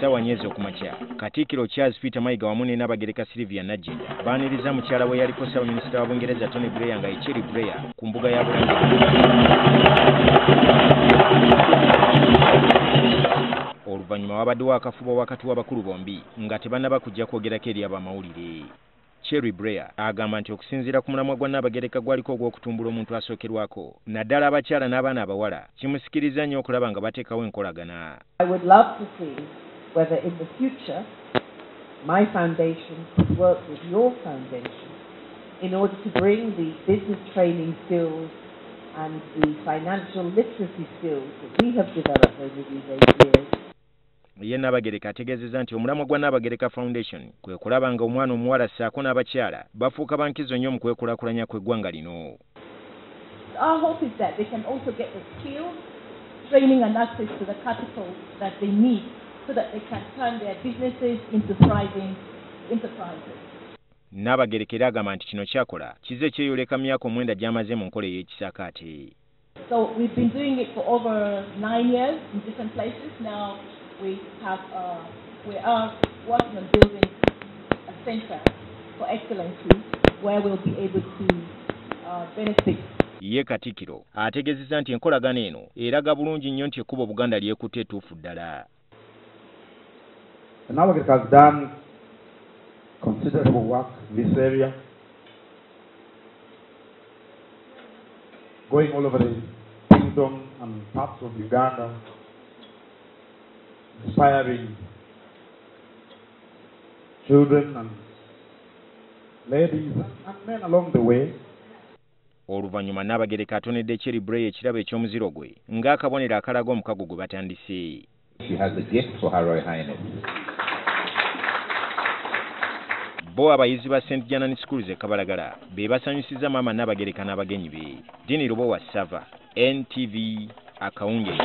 ssaawa ku makya Katikkiro Charles Peter Mayiga wamu ne Nnabagereka Sylvia Najjinda baaniriza mukyala we yaliko ssaabaminisita wa Bungereza Cherie Blair nga Cherie Blair ku mbuga ya oluvannyuma wabaddewo akafubo wakati w'abakulu bombi nga tebannaba kujja kwogerako eri abamawulire. Cherie Blair agamba nti okusinziira ku mulamwa gwa Nnabagereka gwaliko ogw'okutumbula omuntu asookerwako naddala abakyala n'abaana abawala kimusikiriza nnyo okulaba nga bateekawo enkolagana. I would love to see whether in the future my foundation could work with your foundation in order to bring the business training skills and the financial literacy skills that we have developed over these 8 years. Ye Nnabagereka ategeezezza nti omulamwa gwa Nnabagereka Foundation kwe kulaba nga omwana omuwala ssaako n'abakyala bafuuka bankizo nnyo mu kwekulaakulanya kw'eggwanga lino. Our hope is that they can also get the skills, training and access to the capital that they need so that they can turn their businesses into thriving enterprises. Nnabagereka era agamba nti kino kyakola kize kyeyoleka myaka 9 gy'amaze mu nkola ey'ekisaakaate. So we've been doing it for over 9 years in different places. Now we are working on building a center for excellency where we'll be able to benefit. Ye Katikkiro ategeezezza nti enkolagana eno eraga bulungi nnyo nti ekkubo Buganda lyekutte ettuufu ddala. Nnabagereka has done considerable work in this area, going all over the kingdom and parts of Uganda, inspiring children and ladies and men along the way. Oluvannyuma Nnabagereka atonedde Cherie Blair ekirabo eky'omuziro gwe ng'akabonero akalaga omukago gwe batandise. She has a gift for Her Royal Highness. Bo abayizi ba St. Janani Schools e Kabalagala be basanyusizza maama Nnabagereka n'abagenyi be. Dini Lubowa Sava, NTV, Akawungeezi.